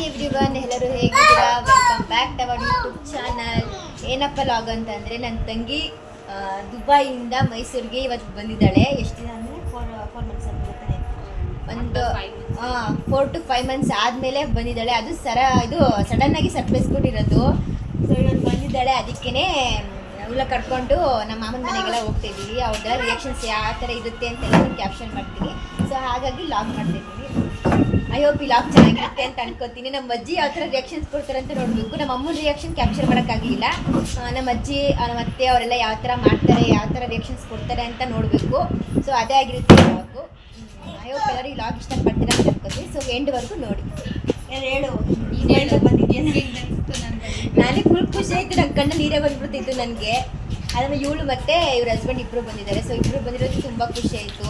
Everyone, ಎಲ್ಲರೂ ಹೇಗಿದ್ದೀರಾ? Welcome back to our YouTube channel. ಏನಪ್ಪ ಲಾಗ್ ಅಂತಂದರೆ, ನನ್ನ ತಂಗಿ ದುಬೈಯಿಂದ ಮೈಸೂರಿಗೆ ಇವತ್ತು ಬಂದಿದ್ದಾಳೆ. ಎಷ್ಟು ದಿನ ಅಂದರೆ 4 ಮಂತ್ಸ್ ಅಂತ ಒಂದು 4 to 5 ಮಂತ್ಸ್ ಆದಮೇಲೆ ಬಂದಿದ್ದಾಳೆ. ಅದು ಇದು ಸಡನ್ನಾಗಿ ಸರ್ಪ್ರೈಸ್ ಕೊಟ್ಟಿರೋದು. ಸೊ ಇವತ್ತು ಬಂದಿದ್ದಾಳೆ, ಅದಕ್ಕೇ ಅವಳ ಕರ್ಕೊಂಡು ನಮ್ಮ ಮಾಮನ ಮನೆಗೆಲ್ಲ ಹೋಗ್ತಿದ್ದೀವಿ. ಅವ್ರದ್ದೆಲ್ಲ ರಿಯಾಕ್ಷನ್ಸ್ ಯಾವ ಥರ ಇರುತ್ತೆ ಅಂತೆಲ್ಲ ಕ್ಯಾಪ್ಷನ್ ಮಾಡ್ತೀನಿ. ಸೊ ಹಾಗಾಗಿ ಲಾಗ್ ಮಾಡ್ತಿದ್ದೀನಿ. ಐ ಹೋಪ್ ಈ ಲಾಗ್ ಚೆನ್ನಾಗಿರುತ್ತೆ ಅಂತ ಅನ್ಕೋತೀನಿ. ನಮ್ಮ ಅಜ್ಜಿ ಯಾವ ಥರ ರಿಯಾಕ್ಷನ್ಸ್ ಕೊಡ್ತಾರೆ ಅಂತ ನೋಡಬೇಕು. ನಮ್ಮ ಅಮ್ಮನ ರಿಯಾಕ್ಷನ್ ಕ್ಯಾಪ್ಚರ್ ಮಾಡೋಕ್ಕಾಗಲಿಲ್ಲ. ನಮ್ಮ ಅಜ್ಜಿ ನಮ್ಮ ಅತ್ತೆ ಅವರೆಲ್ಲ ಯಾವ ಥರ ಮಾಡ್ತಾರೆ, ಯಾವ ಥರ ರಿಯಾಕ್ಷನ್ಸ್ ಕೊಡ್ತಾರೆ ಅಂತ ನೋಡಬೇಕು. ಸೊ ಅದೇ ಆಗಿರುತ್ತೆ ಲಾಗು. ಐ ಹೋಪ್ ಎಲ್ಲರೂ ಈ ಲಾಗ್ ಇಷ್ಟಪಡ್ತೀರಾ ಅಂತ ಅನ್ಕೋತೀನಿ. ಸೊ ಎಂಡ್ವರೆಗೂ ನೋಡಿ. ಹೇಳು ನನಗೆ ಫುಲ್ ಖುಷಿ ಆಯಿತು. ನನ್ನ ಕಣ್ಣು ನೀರೇ ಬಂದ್ಬಿಡ್ತಿತ್ತು ನನಗೆ. ಆಮೇಲೆ ಇವಳು ಮತ್ತು ಇವ್ರ ಹಸ್ಬೆಂಡ್ ಇಬ್ಬರು ಬಂದಿದ್ದಾರೆ. ಸೊ ಇಬ್ಬರು ಬಂದಿರೋದು ತುಂಬ ಖುಷಿ ಆಯಿತು.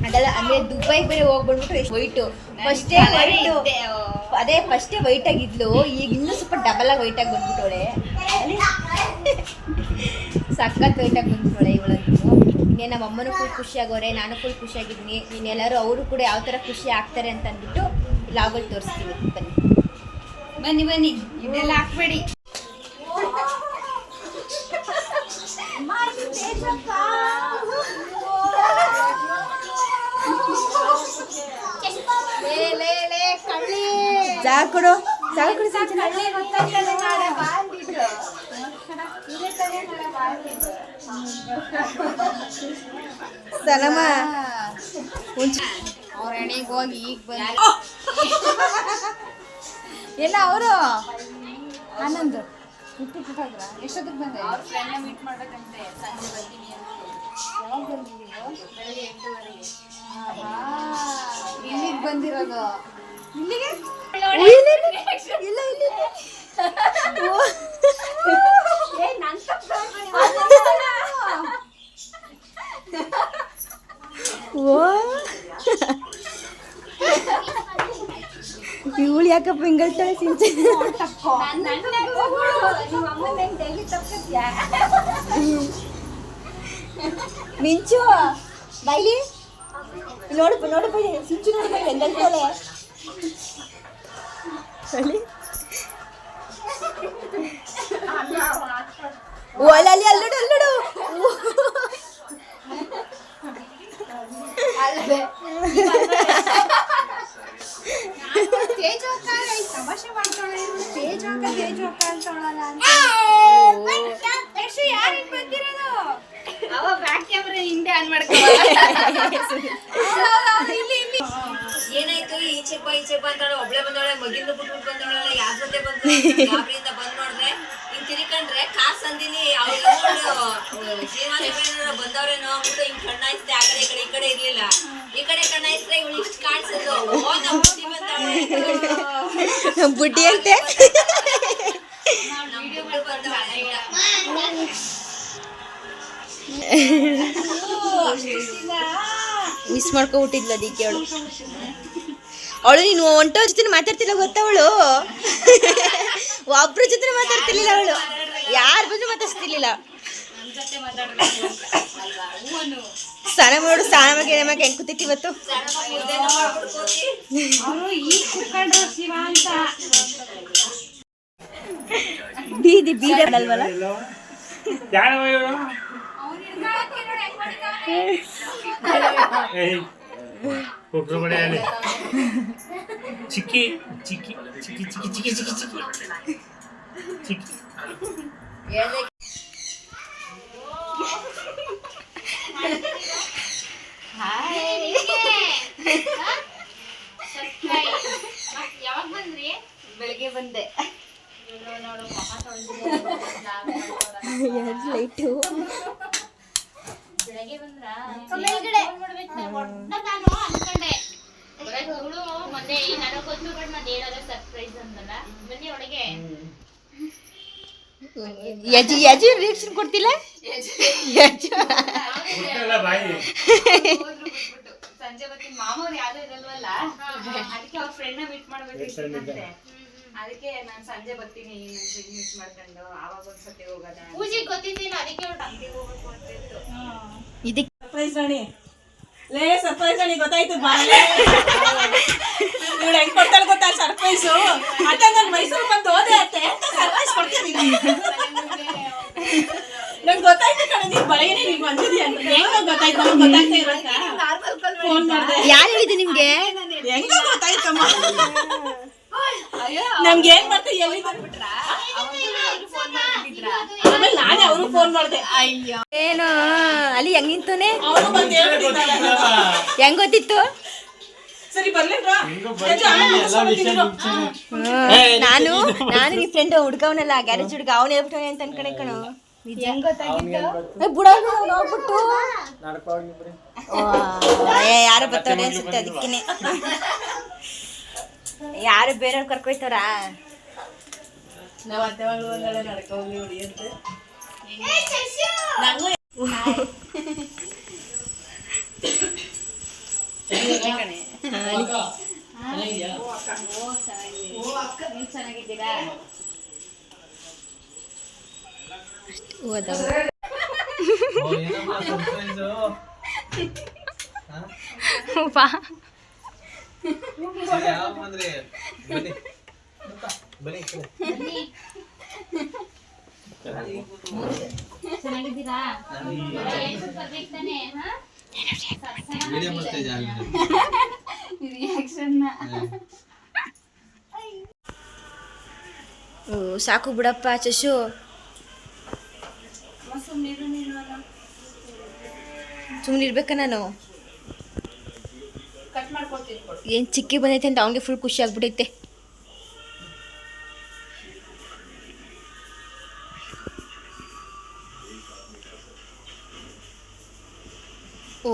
ಅದೆಲ್ಲ ಅಂದರೆ ದುಬೈಗೆ ಬೇರೆ ಹೋಗ್ಬಿಟ್ಬಿಟ್ಟು ಎಷ್ಟು ವೈಟು, ಫಸ್ಟೇ ವೈಟು, ಅದೇ ಫಸ್ಟೇ ವೈಟ್ ಆಗಿದ್ಲು. ಈಗ ಇನ್ನೂ ಸ್ವಲ್ಪ ಡಬಲಾಗಿ ವೈಟಾಗಿ ಬಂದ್ಬಿಟ್ಟವಳೆ. ಸಖತ್ ವೈಟಾಗಿ ಬಂದ್ಬಿಟ್ಟವಳೆ ಇವಳಂತೂ. ಇನ್ನೇ ನಮ್ಮ ಅಮ್ಮನೂ ಫುಲ್ ಖುಷಿಯಾಗವ್ರೆ, ನಾನು ಫುಲ್ ಖುಷಿಯಾಗಿದ್ದೀನಿ. ಇನ್ನೆಲ್ಲರೂ ಅವರು ಕೂಡ ಯಾವ ಥರ ಖುಷಿ ಆಗ್ತಾರೆ ಅಂತ ಅಂದ್ಬಿಟ್ಟು ಲಾಗಲ್ಲಿ ತೋರಿಸ್ತೀವಿ. ಬನ್ನಿ ಬನ್ನಿ, ಇದೆಲ್ಲ ಹಾಕ್ಬೇಡಿ. ಜಾಗ ಕೊಡು, ಜಾಗ ಕೊಡು. ಸಲಮ ಅವ್ರ ಎಣೆಗೆ ಹೋಗಿ ಈಗ ಬಂದ ಎಲ್ಲ ಅವರು ಆನಂದ್ ಬಿಟ್ಟಾದ್ರ. ಎಷ್ಟೊತ್ತಿಗೆ ಬಂದೆ? ಅವ್ರ ಫ್ರೆಂಡ್ನ ಮೀಟ್ ಮಾಡ್ಬೇಕಂತೆ. ಸಂಜೆ ಬರ್ತೀನಿ ಅಂತ. ಯಾವಾಗ ಬಂದಿದ್ದೀವಿ? ಬೆಳಗ್ಗೆ 8:30ಗೆ. ಇಲ್ಲಿಗೆ ಬಂದಿರೋದು. ಇಲ್ಲಿಗೆ ಇಲ್ಲ ಇಲ್ಲಿ ಇವಳು ಯಾಕಪ್ಪ ಹಿಂಗಳ್ತಾಳೆ? ಮಿಂಚು ಬೈಲಿ ನೋಡಪ್ಪ ನೋಡಪ್ಪ, ಸಿಂಚು ನೋಡಪ್ಪ ಹೆಂಗಳ್ತಾಳೆ. ಅಲ್ಲಿ ಅಲ್ಲೋಡು ಅಲ್ಲೋಡು. ಏನಾಯ್ತು? ಈಚೆ ಬಂದಾಳೆ, ಒಬ್ಳೆ ಬಂದಾಳೆ, ಮಗಿಂದ ಬಿಟ್ಬಿಟ್ಟು ಬಂದಾಳಲ್ಲ, ಯಾರ ಜೊತೆ ಬಂದ ಗಾಬರಿಯಿಂದ ಬಂದ್ ನೋಡ್ರೆ ಹಿಂಗ್ ತಿರ್ಕೊಂಡ್ರೆ ಕಾರ್ ಸಂದಿನಿ ಬಂದವ್ರೇನೋ ಅಂದ್ಬಿಟ್ಟು ಹಿಂಗ್ ಕಣ್ಣಾಯಿಸ್ತೆ. ಆ ಕಡೆ ಈ ಕಡೆ ಇರ್ಲಿಲ್ಲ. ಈ ಕಡೆ ಕಣ್ಣಾಯಿಸ್ರೆ ಇವಳು ಇಷ್ಟು ಕಾಣಿಸೋದು. ನಮ್ಮ ಬುಟ್ಟಿ ಬಂದಾಳೆ, ಬುಟ್ಟಿ ಅಂತೆ. ಮಿಸ್ ಮಾಡ್ಕೊಬಿಟ್ಟಿದ್ಲ ಅದಕ್ಕೆ ಅವಳು. ನೀನು ಒಂಟೋ ಜೊತೆ ಮಾತಾಡ್ತಿಲ್ಲ ಗೊತ್ತಾ? ಅವಳು ಒಬ್ರ ಜೊತೆ ಮಾತಾಡ್ತಿರ್ಲಿಲ್ಲ. ಅವಳು ಯಾರ ಬಂದು ಮಾತಾಡ್ತಿರ್ಲಿಲ್ಲ. ಸ್ನಾನ ಮಾಡು, ಸ್ನಾನ ಮಾಡಿ ಹೆಂಗ್ ಕೂತೈತಿ ಇವತ್ತು. ಬೀದಿ ಬೀದಿ ಅಲ್ವಲ್ಲ. ಚಿಕ್ಕಿ ಚಿಕ್ಕಿ ಚಿಕ್ಕಿ ಚಿಕ್ಕಿ ಚಿಕ್ಕಿ ಚಿಕ್ಕಿ ಚಿಕ್ಕಿ ಚಿಕ್ಕಿ ಯಾವಾಗ ಬಂದ್ರಿ? ಬೆಳಿಗ್ಗೆ ಬಂದೆ. ಲೈಟು ಬೆಳಗ್ಗೆ ಬಂದ್ರ ಮೊನ್ನೆ ನನಗೆ ಗೊತ್ತು, ಬಟ್ ನಾನು ಹೇಳೋದ ಸರ್ಪ್ರೈಸ್ ಅಂತಲ್ಲ. ಬನ್ನಿ ಒಳಗೆ. ಯಜು ರಿಯಾಕ್ಷನ್ ಕೊಡ್ತಿಲ್ಲ. ಸಂಜೆ ಬರ್ತೀನಿ. ಮಾಮವ್ರು ಯಾವ್ದು ಇರಲ್ವಲ್ಲ, ಅದಕ್ಕೆ ಅವ್ರ ಫ್ರೆಂಡ್ ನ ಮೀಟ್ ಮಾಡ್ಬೇಕಿತ್ತು. ಅದಕ್ಕೆ ನಾನು ಸಂಜೆ ಬರ್ತೀನಿ, ನನ್ನ ಫ್ರೆಂಡ್ ಮೀಟ್ ಮಾಡ್ಕೊಂಡು ಆವಾಗ ಒಂದ್ಸತಿ ಹೋಗೋದ. ಪೂಜೆಗೆ ಗೊತ್ತಿದ್ದಿಲ್ಲ, ಅದಕ್ಕೆ ಅವ್ರು ಅಂಗಡಿಗೆ ಹೋಗ್ಬೇಕು ಅಂತ ಇತ್ತು. ಇದಕ್ಕೆ ಸರ್ಪ್ರೈಸ್ ರಾಣಿ, ಲೇ ಸರ್ಪ್ರೈಸ್ ರಾಣಿ ಗೊತ್ತಾಯ್ತು. ಇವಳು ಹೆಂಗ್ ಕೊಡ್ತಾಳೆ ಗೊತ್ತಾ ಸರ್ಪ್ರೈಸು. ಅತ್ತೆ ನಾನು ಮೈಸೂರು ಬಂದು ಹೋದೆ ಅತ್ತೆ ಸರ್ಪ್ರೈಸ್ ಕೊಡ್ತೀನಿ. ನಂಗೆ ಗೊತ್ತಾಯ್ತು ಕಣೆ ನೀನ್ ಬೆಳಗ್ಗೆ ನೀನ್ ಬಂದಿದ್ಯಾ ಅಂತ. ಹೆಂಗ ಗೊತ್ತಾಯ್ತು ನನಗೆ ಗೊತ್ತಾಗ್ತಾ ಇರಕ್ಕ ಫೋನ್ ಮಾಡಿದೆ. ಯಾರು ಹೇಳಿದ್ದು ನಿಮ್ಗೆ? ಹೆಂಗ ಗೊತ್ತಾಯ್ತಮ್ಮ? ನಮ್ಗೆ ಏನ್ ಮಾಡ್ತಾ ಎಲ್ಲಿ ಬಂದ್ಬಿಟ್ರ ಆಮೇಲೆ ನಾನೇ ಅವ್ರು ಫೋನ್ ಮಾಡಿದೆ. ಅಯ್ಯೋ ಏನು ಅಲ್ಲಿ ಹೆಂಗ್ ನಿಂತೋನೆ? ಅವರು ಬಂದು ಹೇಳ್ಬಿಟ್ಟಿದ್ದಾರೆ. ಹೆಂಗ್ ಗೊತ್ತಿತ್ತು? ಸರಿ ಬರ್ಲೇನ್ರಾ? ನಾನು ನಿಮ್ ಫ್ರೆಂಡ್ ಹುಡ್ಗವನಲ್ಲ ಗ್ಯಾರೇಜ್ ಹುಡ್ಗ ಅವ್ನು ಹೇಳ್ಬಿಟ್ಟವನೆ ಅಂತ ಅನ್ಕಣೆ ಕಣೋ. ಹೆಂಗ್ ಗೊತ್ತಾಗಿತ್ತು? ಬುಡ ನೋಡ್ಬಿಟ್ಟು ಯಾರು ಬರ್ತಾವ್ರೆ ಅನ್ಸುತ್ತೆ ಅದಕ್ಕೇನೆ. ಯಾರು ಬೇರೆಯವ್ರು ಕರ್ಕೊಯ್ತಾರ? ನಾವ್ ಅತ್ತೆ ಮಗಳು ಒಂದಳೆ ನಡ್ಕ ಹೋಗಿ ಹೊಡಿಯಂತೆ. ನಂಗೂ ಚೆನ್ನಾಗಿದ್ದೀರಾ? ಚೆನ್ನಾಗಿದ್ದೀರಾ? ಸಾಕು ಬಿಡಪ್ಪ ಚಶು. ಸುಮ್ಮನೆ ಇರ್ಬೇಕ ನಾನು. ಏನ್ ಚಿಕ್ಕಿ ಬಂದೈತೆ ಅಂತ ಅವನಿಗೆ ಫುಲ್ ಖುಷಿ ಆಗ್ಬಿಟ್ಟೈತೆ. ಓ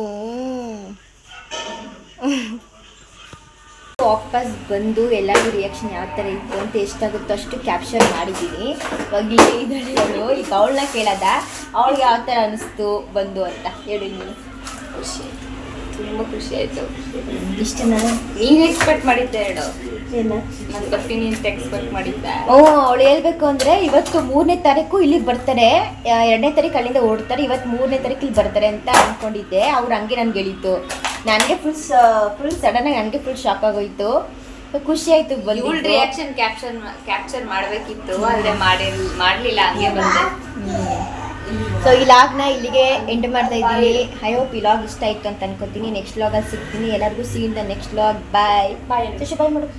ವಾಪಸ್ ಬಂದು ಎಲ್ಲರಿಗೂ ರಿಯಾಕ್ಷನ್ ಯಾವ ಥರ ಇತ್ತು ಅಂತ ಎಷ್ಟಾಗುತ್ತೋ ಅಷ್ಟು ಕ್ಯಾಪ್ಚರ್ ಮಾಡಿದ್ದೀನಿ. ಇವಾಗ ಇಲ್ಲೇ ಇದ್ದಾಳೆ ಅವಳು. ಈಗ ಅವಳನ್ನ ಕೇಳದ ಅವಳಿಗೆ ಯಾವ ಥರ ಅನಿಸ್ತು ಬಂದು ಅಂತ ಹೇಳಿ ನೀನು. ಖುಷಿ ಆಯ್ತು, ತುಂಬ ಖುಷಿ ಆಯ್ತು. ಇಷ್ಟು ನಾನು ನೀನು ಎಕ್ಸ್ಪೆಕ್ಟ್ ಮಾಡಿದ್ದೆ ಹೇಳು. ಏನು ನಾನು ಬರ್ತೀನಿ ಅಂತ ಎಕ್ಸ್ಪೆಕ್ಟ್ ಮಾಡಿದ್ದೆ. ಅವಳು ಹೇಳ್ಬೇಕು ಅಂದರೆ ಇವತ್ತು 3ನೇ ತಾರೀಕು ಇಲ್ಲಿಗೆ ಬರ್ತಾರೆ, 2ನೇ ತಾರೀಕು ಅಲ್ಲಿಂದ ಓಡ್ತಾರೆ, ಇವತ್ತು 3ನೇ ತಾರೀಕು ಇಲ್ಲಿ ಬರ್ತಾರೆ ಅಂತ ಅಂದ್ಕೊಂಡಿದ್ದೆ. ಅವ್ರು ಹಂಗೆ ನನಗೆ ಹೇಳಿತ್ತು. ನನಗೆ ಫುಲ್ ಸಡನ್ನಾಗಿ ನನಗೆ ಫುಲ್ ಶಾಕ್ ಆಗೋಯ್ತು. ಖುಷಿ ಆಯಿತು ಬಂದು. ಇವಳು ರಿಯಾಕ್ಷನ್ ಕ್ಯಾಪ್ಚರ್ ಮಾಡಬೇಕಿತ್ತು, ಆದರೆ ಮಾಡಲಿಲ್ಲ, ಹಂಗೆ ಬಂದೆ. ಸೊ ಈ ಲಾಗ್ನ ಇಲ್ಲಿಗೆ ಎಂಡ್ ಮಾಡ್ತಾ ಇದ್ದೀನಿ. ಐ ಹೋಪ್ ಈ ಲಾಗ್ ಇಷ್ಟ ಆಯಿತು ಅಂತ ಅನ್ಕೋತೀನಿ. ನೆಕ್ಸ್ಟ್ ಲಾಗಲ್ಲಿ ಸಿಗ್ತೀನಿ. ಎಲ್ಲರಿಗೂ see in the next log. Bye bye ಮಾಡು.